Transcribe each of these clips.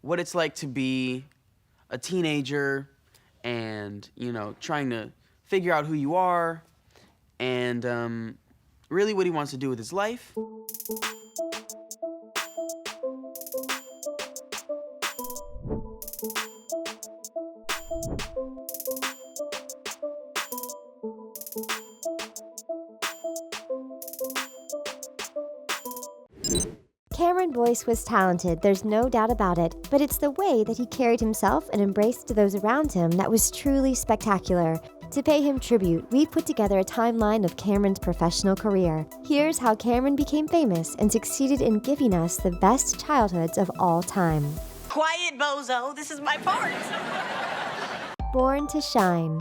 what it's like to be a teenager and, trying to figure out who you are and really what he wants to do with his life. Cameron Boyce was talented, there's no doubt about it, but it's the way that he carried himself and embraced those around him that was truly spectacular. To pay him tribute, we've put together a timeline of Cameron's professional career. Here's how Cameron became famous and succeeded in giving us the best childhoods of all time. Quiet, bozo. This is my part. Born to shine.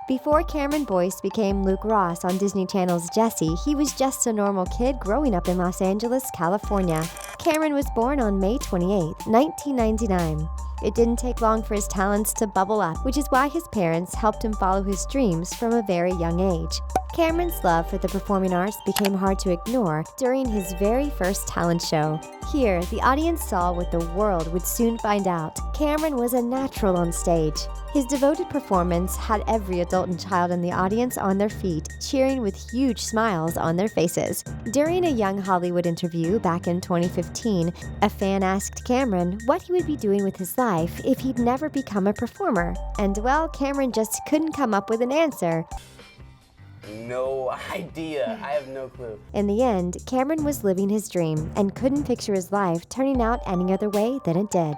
Before Cameron Boyce became Luke Ross on Disney Channel's Jessie, he was just a normal kid growing up in Los Angeles, California. Cameron was born on May 28, 1999. It didn't take long for his talents to bubble up, which is why his parents helped him follow his dreams from a very young age. Cameron's love for the performing arts became hard to ignore during his very first talent show. Here, the audience saw what the world would soon find out. Cameron was a natural on stage. His devoted performance had every adult and child in the audience on their feet, cheering with huge smiles on their faces. During a Young Hollywood interview back in 2015, a fan asked Cameron what he would be doing with his life if he'd never become a performer. And well, Cameron just couldn't come up with an answer. No idea. I have no clue. In the end, Cameron was living his dream and couldn't picture his life turning out any other way than it did.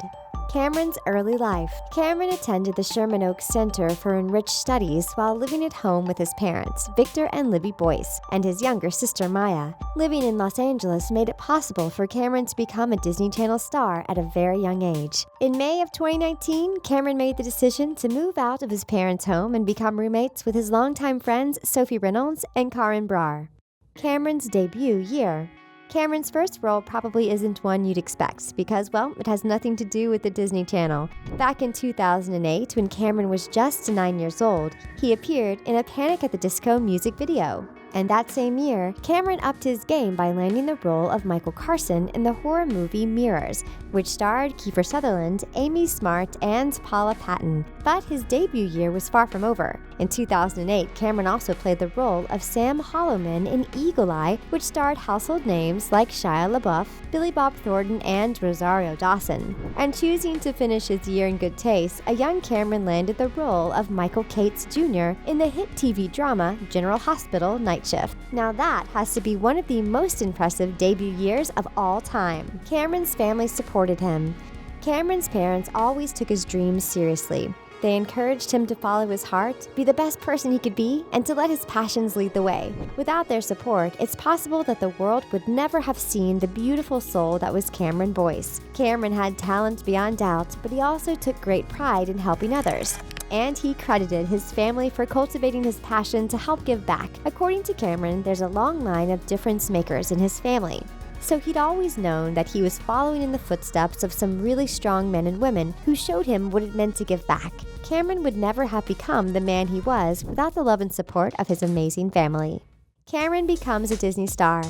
Cameron's early life. Cameron attended the Sherman Oaks Center for Enriched Studies while living at home with his parents, Victor and Libby Boyce, and his younger sister Maya. Living in Los Angeles made it possible for Cameron to become a Disney Channel star at a very young age. In May of 2019, Cameron made the decision to move out of his parents' home and become roommates with his longtime friends Sophie Reynolds and Karen Brar. Cameron's debut year. Cameron's first role probably isn't one you'd expect because, well, it has nothing to do with the Disney Channel. Back in 2008, when Cameron was just 9 years old, he appeared in a Panic at the Disco music video. And that same year, Cameron upped his game by landing the role of Michael Carson in the horror movie Mirrors, which starred Kiefer Sutherland, Amy Smart, and Paula Patton. But his debut year was far from over. In 2008, Cameron also played the role of Sam Hollowman in Eagle Eye, which starred household names like Shia LaBeouf, Billy Bob Thornton, and Rosario Dawson. And choosing to finish his year in good taste, a young Cameron landed the role of Michael Cates Jr. in the hit TV drama General Hospital Night Shift. Now that has to be one of the most impressive debut years of all time. Cameron's family supported him. Cameron's parents always took his dreams seriously. They encouraged him to follow his heart, be the best person he could be, and to let his passions lead the way. Without their support, it's possible that the world would never have seen the beautiful soul that was Cameron Boyce. Cameron had talent beyond doubt, but he also took great pride in helping others. And he credited his family for cultivating his passion to help give back. According to Cameron, there's a long line of difference makers in his family. So he'd always known that he was following in the footsteps of some really strong men and women who showed him what it meant to give back. Cameron would never have become the man he was without the love and support of his amazing family. Cameron becomes a Disney star.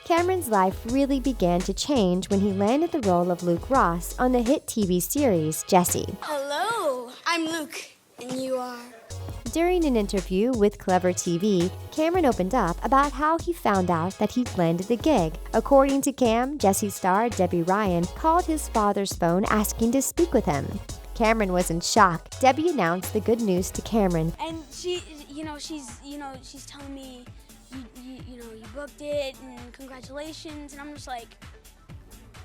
Cameron's life really began to change when he landed the role of Luke Ross on the hit TV series Jessie. Hello, I'm Luke, and you are? During an interview with Clever TV, Cameron opened up about how he found out that he'd landed the gig. According to Cam, Jessie star Debbie Ryan called his father's phone asking to speak with him. Cameron was in shock. Debbie announced the good news to Cameron. And she's telling me, you booked it, and congratulations, and I'm just like...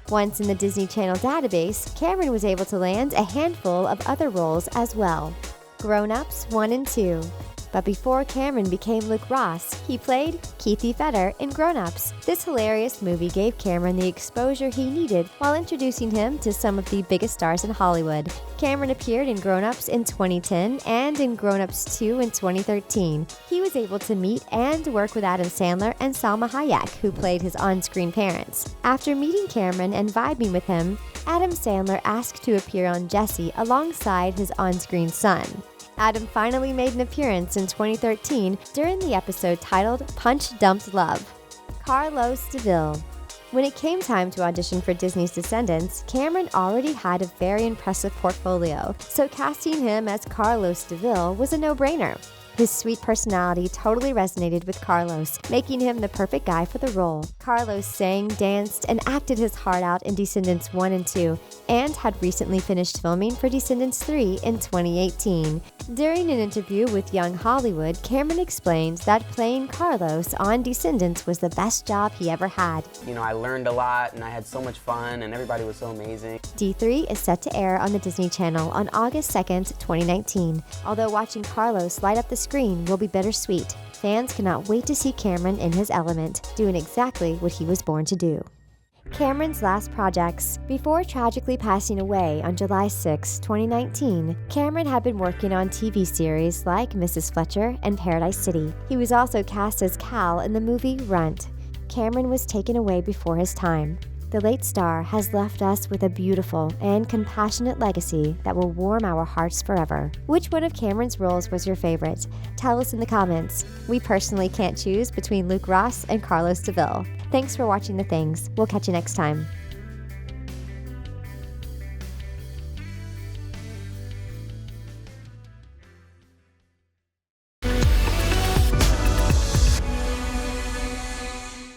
Once in the Disney Channel database, Cameron was able to land a handful of other roles as well. Grown Ups 1 and 2. But before Cameron became Luke Ross, he played Keithy Fetter in Grown Ups. This hilarious movie gave Cameron the exposure he needed while introducing him to some of the biggest stars in Hollywood. Cameron appeared in Grown Ups in 2010 and in Grown Ups 2 in 2013. He was able to meet and work with Adam Sandler and Salma Hayek, who played his on-screen parents. After meeting Cameron and vibing with him, Adam Sandler asked to appear on Jessie alongside his on-screen son. Adam finally made an appearance in 2013 during the episode titled Punch Dumped Love. Carlos DeVille. When it came time to audition for Disney's Descendants, Cameron already had a very impressive portfolio, so casting him as Carlos DeVille was a no-brainer. His sweet personality totally resonated with Carlos, making him the perfect guy for the role. Carlos sang, danced, and acted his heart out in Descendants 1 and 2, and had recently finished filming for Descendants 3 in 2018. During an interview with Young Hollywood, Cameron explained that playing Carlos on Descendants was the best job he ever had. You know, I learned a lot and I had so much fun and everybody was so amazing. D3 is set to air on the Disney Channel on August 2nd, 2019. Although watching Carlos light up the screen will be bittersweet, fans cannot wait to see Cameron in his element, doing exactly what he was born to do. Cameron's last projects. Before tragically passing away on July 6, 2019, Cameron had been working on TV series like Mrs. Fletcher and Paradise City. He was also cast as Cal in the movie Runt. Cameron was taken away before his time. The late star has left us with a beautiful and compassionate legacy that will warm our hearts forever. Which one of Cameron's roles was your favorite? Tell us in the comments. We personally can't choose between Luke Ross and Carlos DeVille. Thanks for watching The Things. We'll catch you next time.